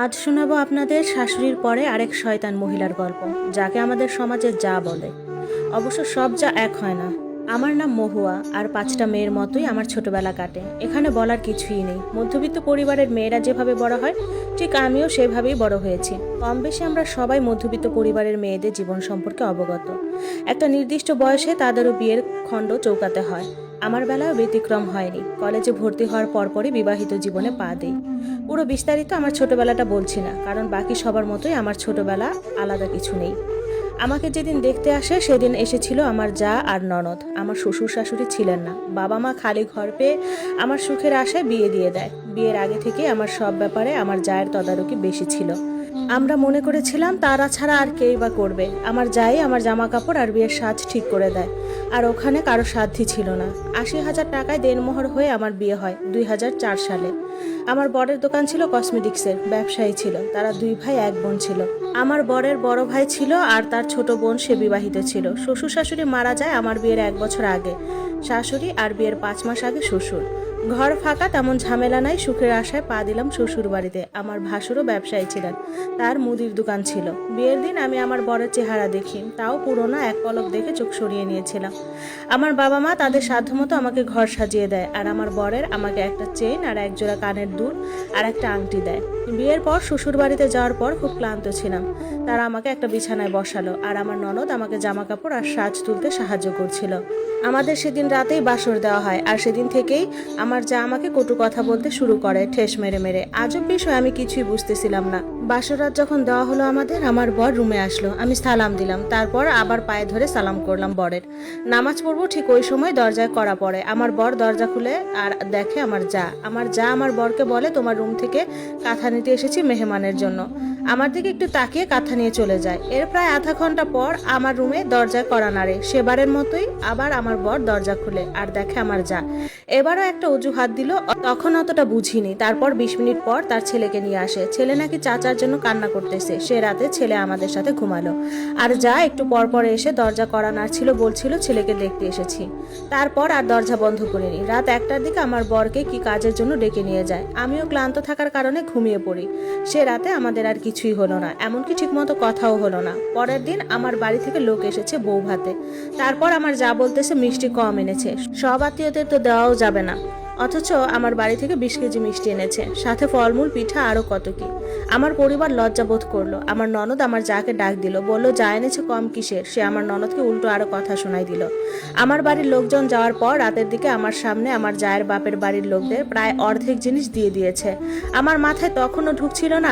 আজ শোনাবো আপনাদের শাশুড়ির পরে আরেক শয়তান মহিলার গল্প, যাকে আমাদের সমাজে যা বলে। অবশ্য সব যা এক হয় না। আমার নাম মহুয়া, আর 5টা মেয়ের মতোই আমার ছোটবেলা কাটে। এখানে বলার কিছুই নেই। মধ্যবিত্ত পরিবারের মেয়েরা যেভাবে বড় হয়, ঠিক আমিও সেভাবেই বড় হয়েছি। কম বেশি আমরা সবাই মধ্যবিত্ত পরিবারের মেয়েদের জীবন সম্পর্কে অবগত। একটা নির্দিষ্ট বয়সে তাদেরও বিয়ের খণ্ড চৌকাতে হয়। আমার বেলায় ব্যতিক্রম হয়নি। কলেজে ভর্তি হওয়ার পরপরই বিবাহিত জীবনে পা দিই। পুরো বিস্তারিত আমার ছোটবেলাটা বলছি না, কারণ বাকি সবার মতোই আমার ছোটবেলা, আলাদা কিছু নেই। আমাকে যেদিন দেখতে আসে সেদিন এসেছিল আমার জা আর ননদ। আমার শ্বশুর শাশুড়ি ছিলেন না। বাবা মা খালি ঘর পেয়ে আমার সুখের আশায় বিয়ে দিয়ে দেয়। বিয়ের আগে থেকে আমার সব ব্যাপারে আমার জায়ের তদারকি বেশি ছিল। আমরা মনে করেছিলাম তারা ছাড়া আর কেই বা করবে। আমার জাই আমার জামা কাপড় আর বিয়ের সাজ ঠিক করে দেয়, আর ওখানে কারো সাধ্যই ছিল না। 80,000 টাকায় দেনমোহর হয়ে আমার বিয়ে হয় 2004 সালে। আমার বরের দোকান ছিল কসমেটিক্সের, ব্যবসায়ী ছিল। তারা 2 ভাই 1 বোন ছিল। আমার বরের বড় ভাই ছিল আর তার ছোট বোন, সে বিবাহিত ছিল। শ্বশুর শাশুড়ি মারা যায় আমার বিয়ের 1 বছর আগে, শাশুড়ি আর বিয়ের 5 মাস আগে শ্বশুর। ঘর ফাঁকা, তেমন ঝামেলা নাই। সুখের আশায় পা দিলাম শ্বশুর বাড়িতে। আমার ভাসুরও ব্যবসায়ী ছিলেন, তার মুদির দোকান ছিল। বিয়ের দিন আমি আমার বরের চেহারা দেখি, তাও পুরোনো, এক পলক দেখে চোখ সরিয়ে নিয়েছিলাম। আমার বাবা মা তাদের সাধ্যমতো আমাকে ঘর সাজিয়ে দেয়, আর আমার বরের আমাকে একটা চেইন আর 1 জোড়া কানের দুল আর একটা আংটি দেয়। বিয়ের পর শ্বশুর বাড়িতে যাওয়ার পর খুব ক্লান্ত ছিলাম। তারা আমাকে একটা বিছানায় বসালো, আর আমার ননদ আমাকে জামা কাপড় আর সাজ তুলতে সাহায্য করছিল। আমাদের সেদিন রাতেই বাসর দেওয়া হয়, আর সেদিন থেকেই আমার যা আমাকে কটু কথা বলতে শুরু করে, ঠেস মেরে মেরে। আজব বিষয়, আমি কিছুই বুঝতেছিলাম না। বাসর রাত যখন দেওয়া হলো আমাদের, আমার বর রুমে আসলো। আমি সালাম দিলাম, তারপর আবার পায়ে ধরে সালাম করলাম বরের। নামাজ পড়বো ঠিক ওই সময় দরজায় কড়া পড়ে। আমার বর দরজা খুলে আর দেখে আমার যা। আমার বরকে বলে, তোমার রুম থেকে কাঁথা নিতে এসেছি মেহমানের জন্য। আমার দিকে একটু তাকিয়ে কাঁথা নিয়ে চলে যায়। এর প্রায় আধা ঘন্টা পর আমার রুমে দরজায় কড়া নাড়ে। সেবারের মতোই আবার আমার বর দরজা খুলে আর দেখে আমার যা। এবারও একটা অজুহাত দিল, তখন অতটা বুঝিনি। তারপর 20 মিনিট পর তার ছেলেকে নিয়ে আসে। ছেলে নাকি চাচার জন্য কান্না করতেছে। সে রাতে ছেলে আমাদের সাথে ঘুমালো, আর যা একটু পর পর এসে দরজা কড়া নাড়ছিল, বলছিল ছেলেকে দেখতে এসেছি। তারপর আর দরজা বন্ধ করিনি। রাত 1টার দিকে আমার বরকে কি কাজের জন্য ডেকে নিয়ে যায়। আমিও ক্লান্ত থাকার কারণে ঘুমিয়ে পড়ি। সে রাতে আমাদের আর কিছুই হলো না, এমনকি ঠিকমতো কথাও হলো না। পরের দিন আমার বাড়ি থেকে লোক এসেছে বউ ভাতে। তারপর আমার যা বলতেছে মিষ্টি কম এনেছে, সব আত্মীয়দের তো দেওয়াও যাবে না, অথচ আমার বাড়ি থেকে 20 কেজি মিষ্টি এনেছে, সাথে ফলমূল, পিঠা, আরো কত কি। আমার পরিবার লজ্জা বোধ করলো। আমার ননদ আমার যাকে ডাক দিল, বলল যা এনেছে কম কিসের। সে আমার ননদকে উল্টো আরো কথা শোনাই দিল। আমার বাড়ির লোকজন যাওয়ার পর রাতের দিকে আমার সামনে আমার জায়ের বাপের বাড়ির লোকদের প্রায় অর্ধেক জিনিস দিয়ে দিয়েছে। আমার মাথায় তখনও ঢুকছিল না